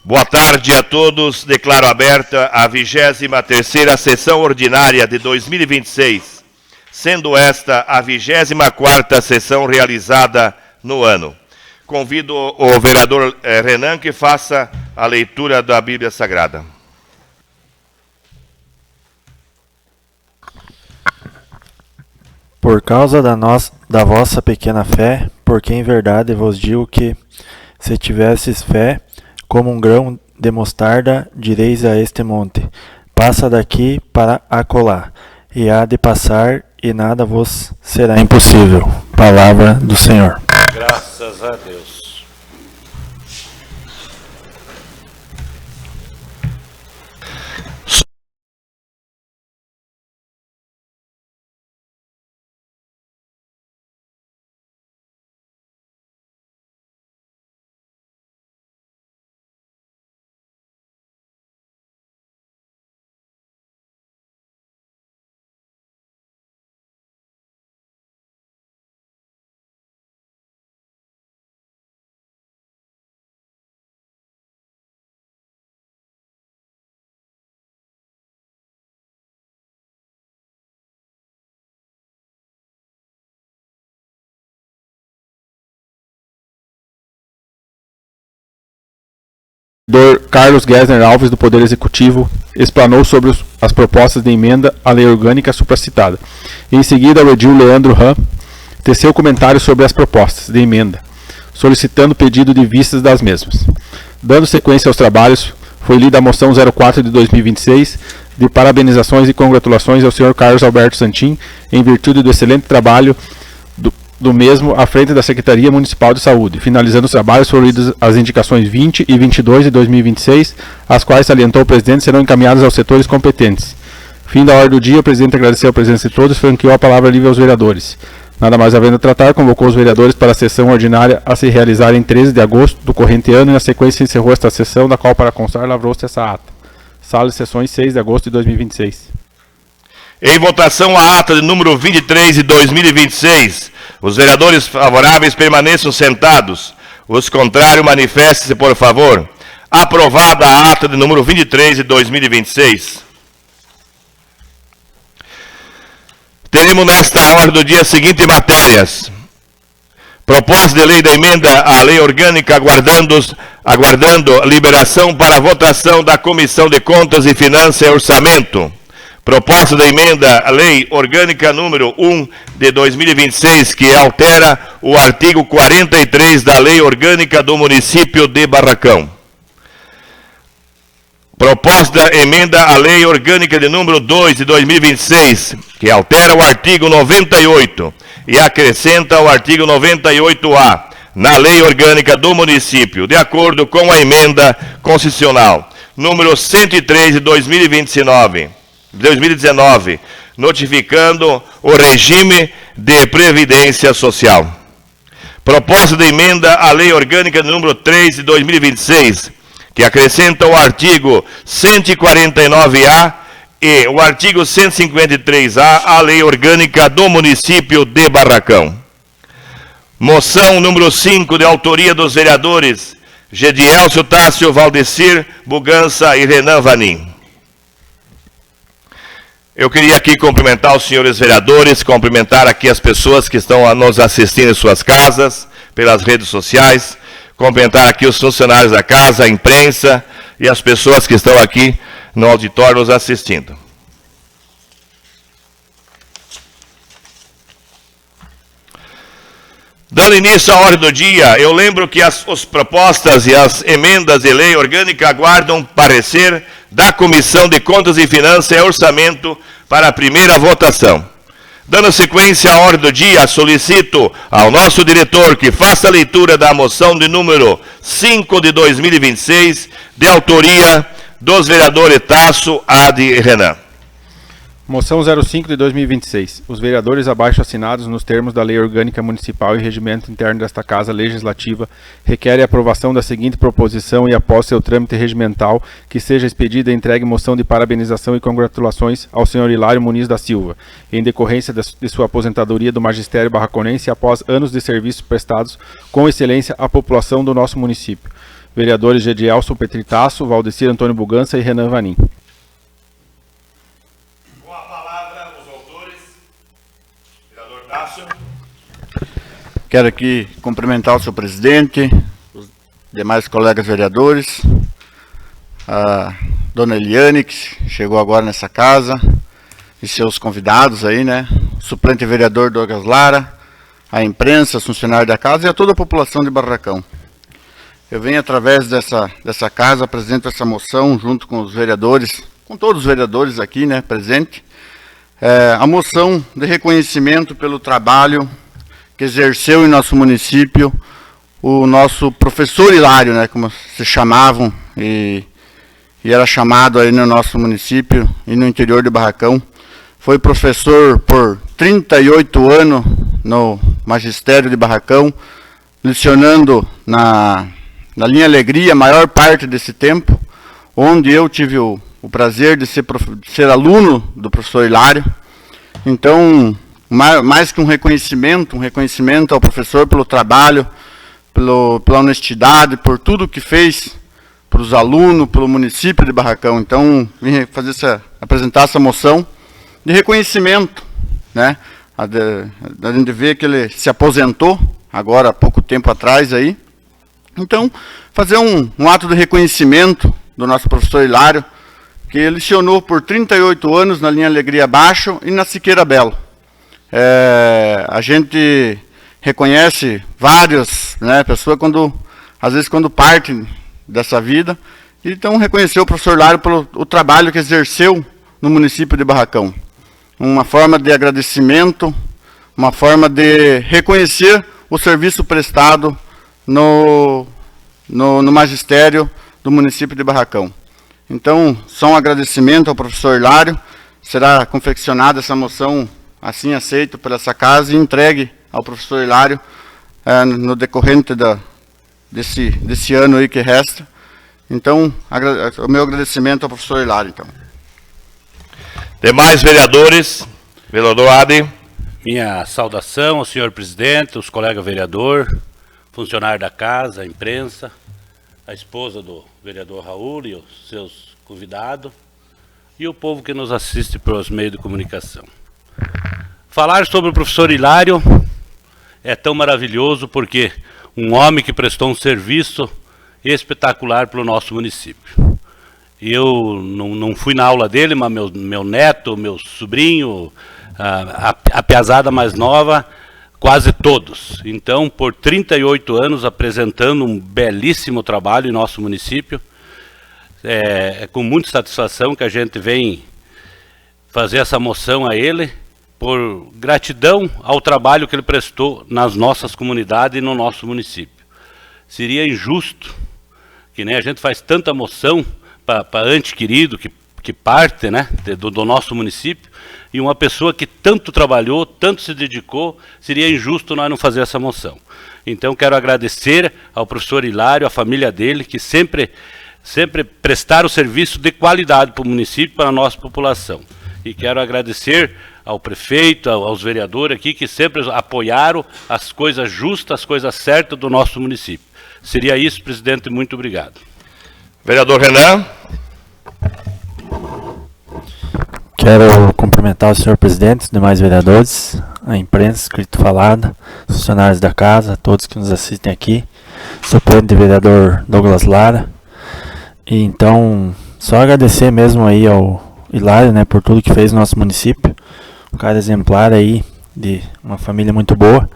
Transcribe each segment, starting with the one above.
Boa tarde a todos. Declaro aberta a 23ª sessão ordinária de 2026, sendo esta a 24ª sessão realizada no ano. Convido o vereador Renan que faça a leitura da Bíblia Sagrada. Por causa da vossa pequena fé, porque em verdade vos digo que, se tivesses fé, como um grão de mostarda, direis a este monte, passa daqui para acolá, e há de passar, e nada vos será impossível. Palavra do Senhor. Graças a Deus. Carlos Gessner Alves, do Poder Executivo, explanou sobre as propostas de emenda à lei orgânica supracitada. Em seguida, o edil Leandro Ram teceu comentários sobre as propostas de emenda, solicitando pedido de vistas das mesmas. Dando sequência aos trabalhos, foi lida a moção 04 de 2026, de parabenizações e congratulações ao senhor Carlos Alberto Santin, em virtude do excelente trabalho do mesmo à frente da Secretaria Municipal de Saúde. Finalizando os trabalhos, foram lidas as indicações 20 e 22 de 2026, as quais, salientou o presidente, serão encaminhadas aos setores competentes. Fim da ordem do dia, o presidente agradeceu a presença de todos e franqueou a palavra livre aos vereadores. Nada mais havendo a tratar, convocou os vereadores para a sessão ordinária a se realizar em 13 de agosto do corrente ano e, na sequência, encerrou esta sessão, da qual, para constar, lavrou-se essa ata. Sala de sessões 6 de agosto de 2026. Em votação, a ata de número 23 de 2026. Os vereadores favoráveis permaneçam sentados. Os contrários, manifestem-se, por favor. Aprovada a ata de número 23 de 2026. Teremos nesta ordem do dia seguinte matérias. Proposta de lei da emenda à lei orgânica, aguardando liberação para votação da Comissão de Contas e Finanças e Orçamento. Proposta da emenda à lei orgânica número 1 de 2026, que altera o artigo 43 da lei orgânica do município de Barracão. Proposta emenda à lei orgânica de número 2 de 2026, que altera o artigo 98 e acrescenta o artigo 98A na lei orgânica do município, de acordo com a emenda constitucional número 103 de 2019, notificando o regime de previdência social. Proposta de emenda à lei orgânica número 3 de 2026, que acrescenta o artigo 149A e o artigo 153A à lei orgânica do município de Barracão. Moção número 5, de autoria dos vereadores Gedielcio Tássio, Valdecir Bugança e Renan Vanin. Eu queria aqui cumprimentar os senhores vereadores, cumprimentar aqui as pessoas que estão nos assistindo em suas casas, pelas redes sociais, cumprimentar aqui os funcionários da casa, a imprensa e as pessoas que estão aqui no auditório nos assistindo. Dando início à ordem do dia, eu lembro que as propostas e as emendas de lei orgânica aguardam parecer da Comissão de Contas e Finanças e Orçamento para a primeira votação. Dando sequência à ordem do dia, solicito ao nosso diretor que faça a leitura da moção de número 5 de 2026, de autoria dos vereadores Tasso, Adi e Renan. Moção 05 de 2026. Os vereadores abaixo assinados nos termos da Lei Orgânica Municipal e Regimento Interno desta Casa Legislativa requerem a aprovação da seguinte proposição e, após seu trâmite regimental, que seja expedida e entregue moção de parabenização e congratulações ao senhor Hilário Muniz da Silva, em decorrência de sua aposentadoria do magistério barraconense após anos de serviços prestados com excelência à população do nosso município. vereadores Gedielson Petritasso, Valdecir Antônio Bugança e Renan Vanim. Com a palavra, os autores. Vereador Tássio. Quero aqui cumprimentar o senhor presidente, os demais colegas vereadores, a dona Eliane, que chegou agora nessa casa, e seus convidados aí, né? O suplente vereador Douglas Lara, a imprensa, os funcionários da casa e a toda a população de Barracão. Eu venho através dessa casa, apresento essa moção junto com os vereadores, com todos os vereadores aqui, né, presente, a moção de reconhecimento pelo trabalho que exerceu em nosso município o nosso professor Hilário, né, como se chamavam, e era chamado aí no nosso município e no interior de Barracão. Foi professor por 38 anos no magistério de Barracão, lecionando na linha Alegria a maior parte desse tempo, onde eu tive o prazer de ser aluno do professor Hilário. Então, mais que um reconhecimento ao professor pelo trabalho, pela honestidade, por tudo que fez para os alunos, pelo município de Barracão. Então, vim apresentar essa moção de reconhecimento, né? A gente vê que ele se aposentou, agora há pouco tempo atrás aí. Então, fazer um ato de reconhecimento do nosso professor Hilário, que lecionou por 38 anos na linha Alegria Baixo e na Siqueira Belo. A gente reconhece várias, né, pessoas às vezes quando partem dessa vida, então reconheceu o professor Hilário pelo trabalho que exerceu no município de Barracão. Uma forma de agradecimento, uma forma de reconhecer o serviço prestado no magistério do município de Barracão. Então, só um agradecimento ao professor Hilário. Será confeccionada essa moção assim aceito por essa casa e entregue ao professor Hilário no decorrente desse ano aí que resta. Então, o meu agradecimento ao professor Hilário, então. Demais vereadores, vereador Adi. Minha saudação ao senhor presidente, os colegas vereador, funcionário da casa, a imprensa, a esposa do vereador Raul e os seus convidados e o povo que nos assiste pelos meios de comunicação. Falar sobre o professor Hilário é tão maravilhoso porque um homem que prestou um serviço espetacular para o nosso município. Eu não fui na aula dele, mas meu neto, meu sobrinho, a piazada mais nova, quase todos. Então, por 38 anos, apresentando um belíssimo trabalho em nosso município. É com muita satisfação que a gente vem fazer essa moção a ele, por gratidão ao trabalho que ele prestou nas nossas comunidades e no nosso município. Seria injusto, que nem a gente faz tanta moção para ente querido, que parte, né, do nosso município, e uma pessoa que tanto trabalhou, tanto se dedicou, seria injusto nós não fazer essa moção. Então, quero agradecer ao professor Hilário, à família dele, que sempre prestaram serviço de qualidade para o município, para a nossa população. E quero agradecer ao prefeito, aos vereadores aqui, que sempre apoiaram as coisas justas, as coisas certas do nosso município. Seria isso, presidente, muito obrigado. Vereador Renan. Quero cumprimentar o senhor presidente, os demais vereadores, a imprensa, escrito falada, funcionários da casa, todos que nos assistem aqui, suplente vereador Douglas Lara. E então, só agradecer mesmo aí ao Hilário, né, por tudo que fez no nosso município, um cara exemplar aí, de uma família muito boa.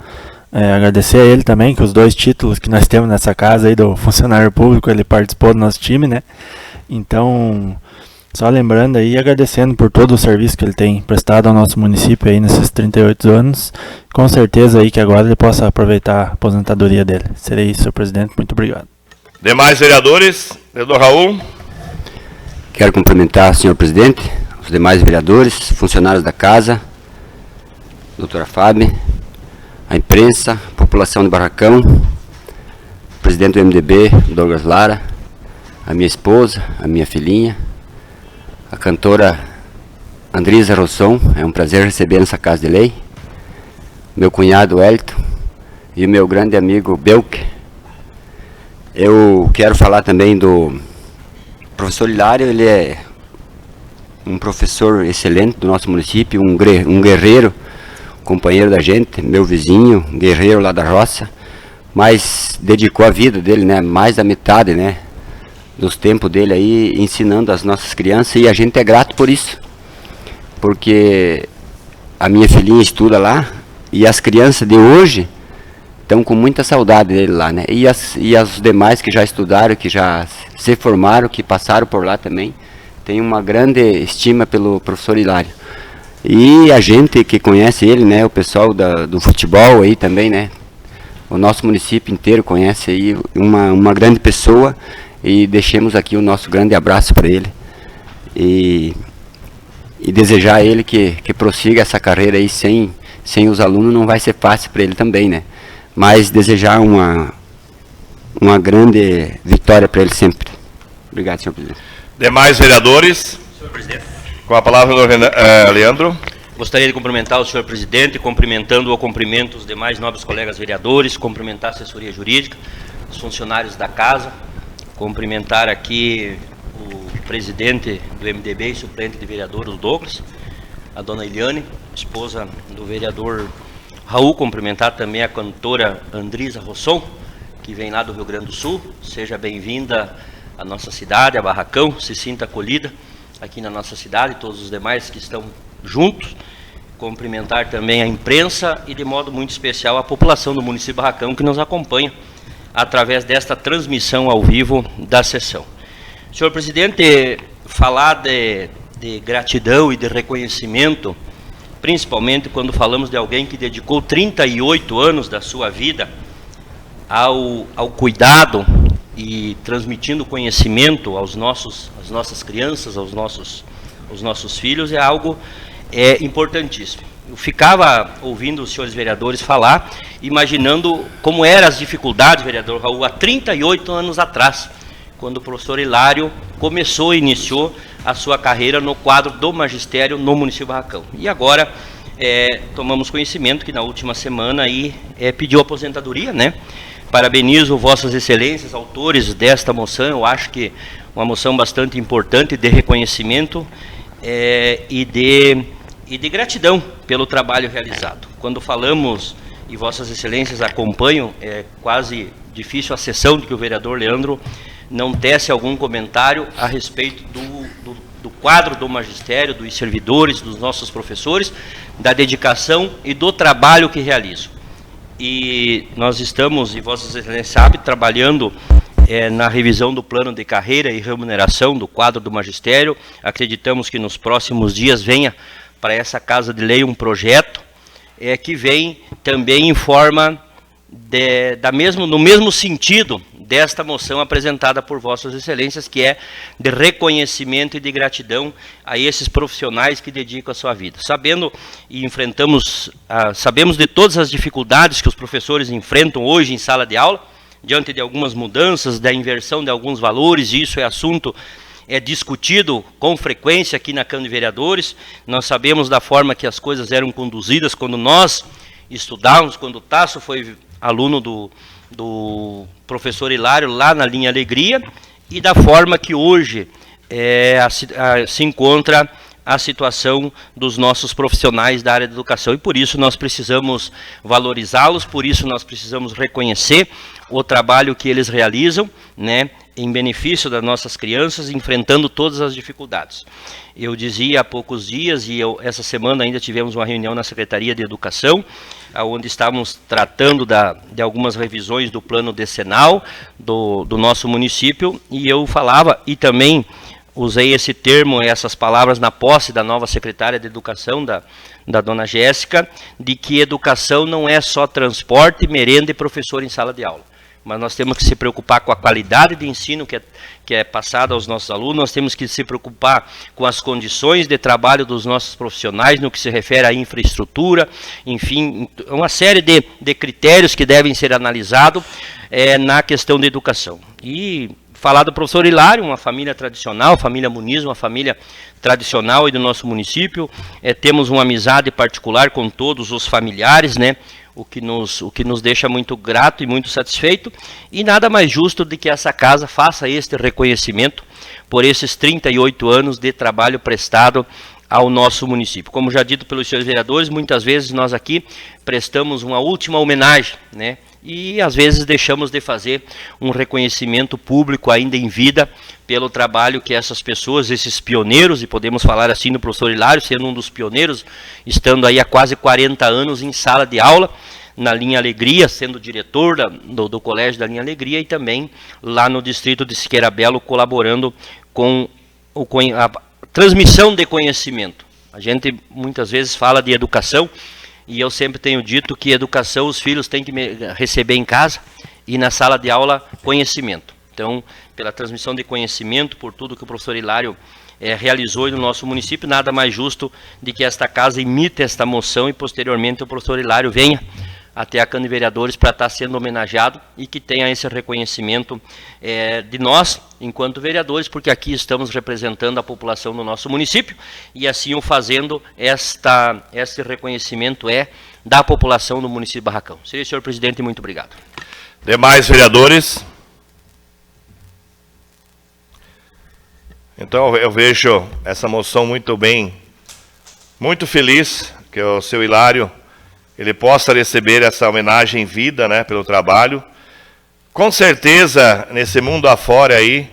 Agradecer a ele também, que os 2 títulos que nós temos nessa casa aí do funcionário público, ele participou do nosso time, né? Então, só lembrando aí, agradecendo por todo o serviço que ele tem prestado ao nosso município aí nesses 38 anos. Com certeza aí que agora ele possa aproveitar a aposentadoria dele. Serei isso, senhor presidente. Muito obrigado. Demais vereadores, vereador Raul. Quero cumprimentar o senhor presidente, os demais vereadores, funcionários da casa, doutora Fábio, a imprensa, a população de Barracão, o presidente do MDB, Douglas Lara, a minha esposa, a minha filhinha, a cantora Andrisa Rosson. É um prazer receber nessa casa de lei, meu cunhado Elton e o meu grande amigo Belk. Eu quero falar também do professor Hilário. Ele é um professor excelente do nosso município, um guerreiro, companheiro da gente, meu vizinho, guerreiro lá da roça, mas dedicou a vida dele, né, mais da metade, né, dos tempos dele aí, ensinando as nossas crianças, e a gente é grato por isso, porque a minha filhinha estuda lá, e as crianças de hoje estão com muita saudade dele lá, né, e as demais que já estudaram, que já se formaram, que passaram por lá também, tem uma grande estima pelo professor Hilário. E a gente que conhece ele, né, o pessoal do futebol aí também, né, o nosso município inteiro conhece aí uma grande pessoa, e deixemos aqui o nosso grande abraço para ele. E desejar a ele que prossiga essa carreira aí sem os alunos não vai ser fácil para ele também, né, mas desejar uma grande vitória para ele sempre. Obrigado, senhor presidente. Demais vereadores? Senhor presidente. Com a palavra, Leandro. Gostaria de cumprimentar o senhor presidente, cumprimentando o cumprimento os demais nobres colegas vereadores, cumprimentar a assessoria jurídica, os funcionários da casa, cumprimentar aqui o presidente do MDB e suplente de vereador, o Douglas, a dona Eliane, esposa do vereador Raul, cumprimentar também a cantora Andrisa Rosson, que vem lá do Rio Grande do Sul. Seja bem-vinda à nossa cidade, a Barracão, se sinta acolhida aqui na nossa cidade, todos os demais que estão juntos. Cumprimentar também a imprensa e, de modo muito especial, a população do município de Barracão que nos acompanha através desta transmissão ao vivo da sessão. Senhor presidente, falar de gratidão e de reconhecimento, principalmente quando falamos de alguém que dedicou 38 anos da sua vida ao cuidado e transmitindo conhecimento às nossas crianças, aos nossos filhos, é algo importantíssimo. Eu ficava ouvindo os senhores vereadores falar, imaginando como eram as dificuldades, vereador Raul, há 38 anos atrás, quando o professor Hilário iniciou a sua carreira no quadro do magistério no município de Barracão. E agora tomamos conhecimento que na última semana aí, pediu aposentadoria, né? Parabenizo vossas excelências, autores desta moção. Eu acho que uma moção bastante importante de reconhecimento e de gratidão pelo trabalho realizado. Quando falamos, e vossas excelências acompanham, é quase difícil a sessão de que o vereador Leandro não tece algum comentário a respeito do quadro do magistério, dos servidores, dos nossos professores, da dedicação e do trabalho que realizam. E nós estamos, e vossas excelências sabem, trabalhando na revisão do plano de carreira e remuneração do quadro do magistério. Acreditamos que nos próximos dias venha para essa Casa de Lei um projeto que vem também em forma no mesmo sentido desta moção apresentada por vossas excelências, que é de reconhecimento e de gratidão a esses profissionais que dedicam a sua vida. Sabendo e sabemos de todas as dificuldades que os professores enfrentam hoje em sala de aula, diante de algumas mudanças, da inversão de alguns valores, e isso é assunto discutido com frequência aqui na Câmara de Vereadores. Nós sabemos da forma que as coisas eram conduzidas quando nós estudávamos, quando o Tasso foi aluno do professor Hilário lá na linha Alegria, e da forma que hoje se encontra a situação dos nossos profissionais da área da educação. E por isso nós precisamos valorizá-los, por isso nós precisamos reconhecer o trabalho que eles realizam, né, em benefício das nossas crianças, enfrentando todas as dificuldades. Eu dizia há poucos dias, e essa semana ainda tivemos uma reunião na Secretaria de Educação, onde estávamos tratando de algumas revisões do plano decenal do nosso município, e eu falava, e também usei esse termo, essas palavras na posse da nova secretária de Educação, da dona Jéssica, de que educação não é só transporte, merenda e professor em sala de aula. Mas nós temos que se preocupar com a qualidade de ensino que é passada aos nossos alunos, nós temos que se preocupar com as condições de trabalho dos nossos profissionais, no que se refere à infraestrutura, enfim, uma série de critérios que devem ser analisados na questão da educação. E falar do professor Hilário, uma família tradicional, família Muniz, uma família tradicional aí do nosso município. Temos uma amizade particular com todos os familiares, né? O que nos deixa muito grato e muito satisfeito. E nada mais justo do que essa casa faça este reconhecimento por esses 38 anos de trabalho prestado ao nosso município. Como já dito pelos senhores vereadores, muitas vezes nós aqui prestamos uma última homenagem, né? E às vezes deixamos de fazer um reconhecimento público ainda em vida pelo trabalho que essas pessoas, esses pioneiros, e podemos falar assim do professor Hilário, sendo um dos pioneiros, estando aí há quase 40 anos em sala de aula, na Linha Alegria, sendo diretor do Colégio da Linha Alegria, e também lá no distrito de Siqueira Belo, colaborando com a transmissão de conhecimento. A gente muitas vezes fala de educação, e eu sempre tenho dito que educação os filhos têm que receber em casa e na sala de aula conhecimento. Então, pela transmissão de conhecimento, por tudo que o professor Hilário realizou no nosso município, nada mais justo de que esta casa imite esta moção e posteriormente o professor Hilário venha até a Câmara de Vereadores para estar sendo homenageado e que tenha esse reconhecimento de nós, enquanto vereadores, porque aqui estamos representando a população do nosso município e assim o fazendo, este reconhecimento da população do município de Barracão. Senhor presidente, muito obrigado. Demais vereadores? Então eu vejo essa moção muito bem, muito feliz que o seu Hilário ele possa receber essa homenagem em vida, né, pelo trabalho. Com certeza, nesse mundo afora aí,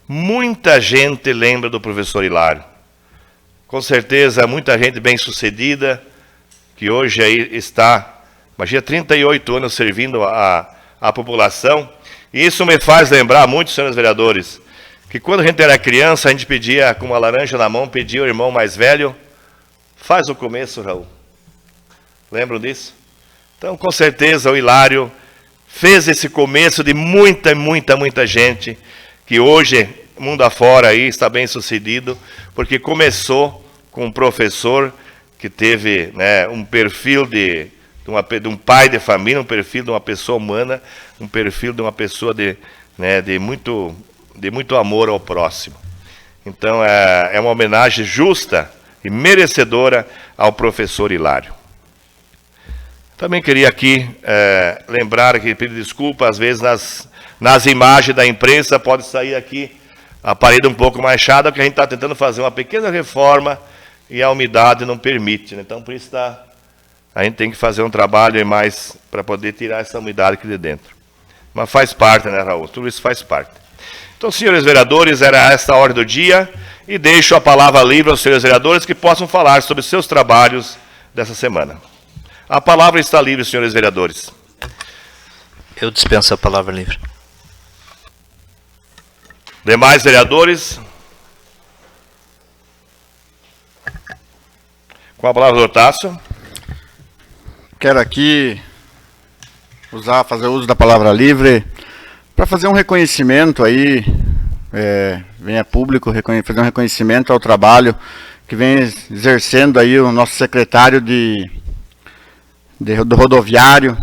muita gente lembra do professor Hilário. Com certeza, muita gente bem-sucedida, que hoje aí está, imagina, 38 anos servindo a população. E isso me faz lembrar muito, senhores vereadores, que quando a gente era criança, a gente pedia, com uma laranja na mão, pedia ao irmão mais velho, faz o começo, Raul. Lembram disso? Então, com certeza, o Hilário fez esse começo de muita gente que hoje, mundo afora aí, está bem sucedido, porque começou com um professor que teve, né, um perfil de um pai de família, um perfil de uma pessoa humana, um perfil de uma pessoa de muito amor ao próximo. Então, é uma homenagem justa e merecedora ao professor Hilário. Também queria aqui lembrar, que pedir desculpa, às vezes nas imagens da imprensa pode sair aqui a parede um pouco mais chata, porque a gente está tentando fazer uma pequena reforma e a umidade não permite, né? Então, por isso a gente tem que fazer um trabalho mais para poder tirar essa umidade aqui de dentro. Mas faz parte, né, Raul? Tudo isso faz parte. Então, senhores vereadores, era esta a ordem do dia, e deixo a palavra livre aos senhores vereadores que possam falar sobre seus trabalhos dessa semana. A palavra está livre, senhores vereadores. Eu dispenso a palavra livre. Demais vereadores? Com a palavra do Hortácio. Quero aqui fazer uso da palavra livre para fazer um reconhecimento aí, venha público, fazer um reconhecimento ao trabalho que vem exercendo aí o nosso secretário do rodoviário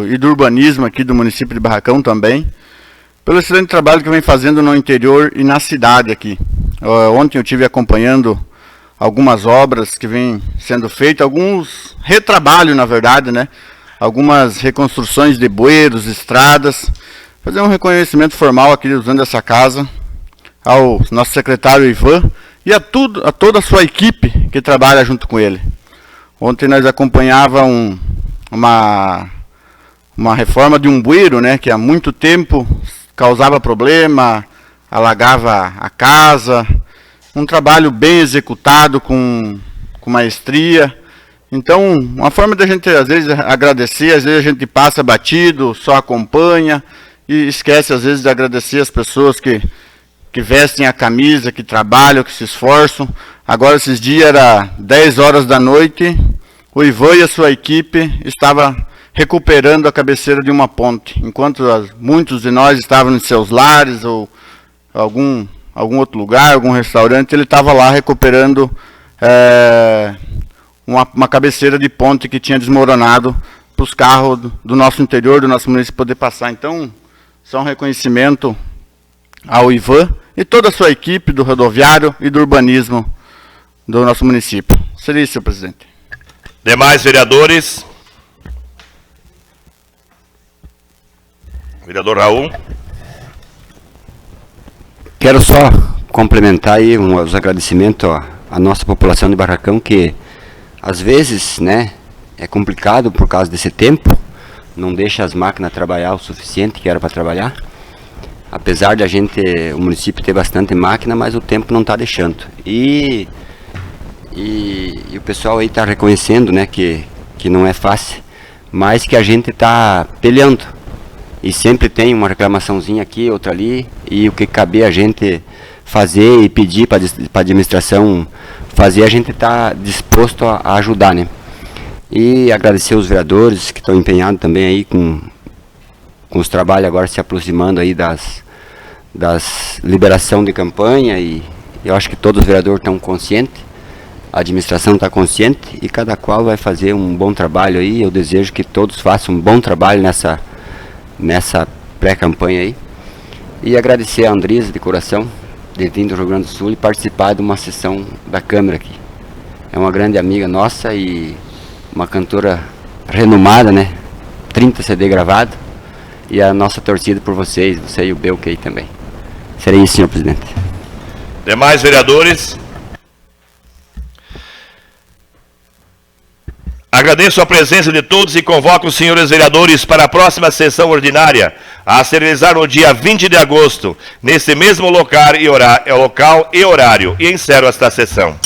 e do urbanismo aqui do município de Barracão também, pelo excelente trabalho que vem fazendo no interior e na cidade aqui. Ontem eu estive acompanhando algumas obras que vêm sendo feitas, alguns retrabalhos, na verdade, né? Algumas reconstruções de bueiros, estradas. Fazer um reconhecimento formal aqui usando essa casa ao nosso secretário Ivan e a toda a sua equipe que trabalha junto com ele. Ontem nós acompanhávamos uma reforma de um bueiro, né, que há muito tempo causava problema, alagava a casa. Um trabalho bem executado, com maestria. Então, uma forma da gente, às vezes, agradecer, às vezes a gente passa batido, só acompanha, e esquece, às vezes, de agradecer as pessoas que vestem a camisa, que trabalham, que se esforçam. Agora, esses dias, era 10 horas da noite, o Ivan e a sua equipe estavam recuperando a cabeceira de uma ponte, enquanto muitos de nós estavam em seus lares ou algum outro lugar, algum restaurante, ele estava lá recuperando uma cabeceira de ponte que tinha desmoronado para os carros do nosso interior, do nosso município poder passar. Então, só um reconhecimento ao Ivan e toda a sua equipe do rodoviário e do urbanismo do nosso município. Seria isso, senhor presidente. Demais vereadores. Vereador Raul. Quero só complementar aí os agradecimentos à nossa população de Barracão, que às vezes, né, é complicado por causa desse tempo, não deixa as máquinas trabalhar o suficiente que era para trabalhar. Apesar de o município ter bastante máquina, mas o tempo não está deixando. E o pessoal aí está reconhecendo, né, que não é fácil, mas que a gente está peleando. E sempre tem uma reclamaçãozinha aqui, outra ali, e o que caber a gente fazer e pedir para a administração fazer, a gente está disposto a ajudar, né? E agradecer os vereadores que estão empenhados também aí com os trabalhos agora se aproximando aí das liberação de campanha, e eu acho que todos os vereadores estão conscientes, a administração está consciente e cada qual vai fazer um bom trabalho aí. Eu desejo que todos façam um bom trabalho nessa pré-campanha aí. E agradecer a Andresa de coração de vir do Rio Grande do Sul e participar de uma sessão da Câmara aqui. É uma grande amiga nossa e uma cantora renomada, né? 30 CD gravado. E a nossa torcida por vocês, você e o Belkey também. Seria isso, senhor presidente. Demais vereadores. Agradeço a presença de todos e convoco os senhores vereadores para a próxima sessão ordinária, a se realizar no dia 20 de agosto, nesse mesmo local e horário, e encerro esta sessão.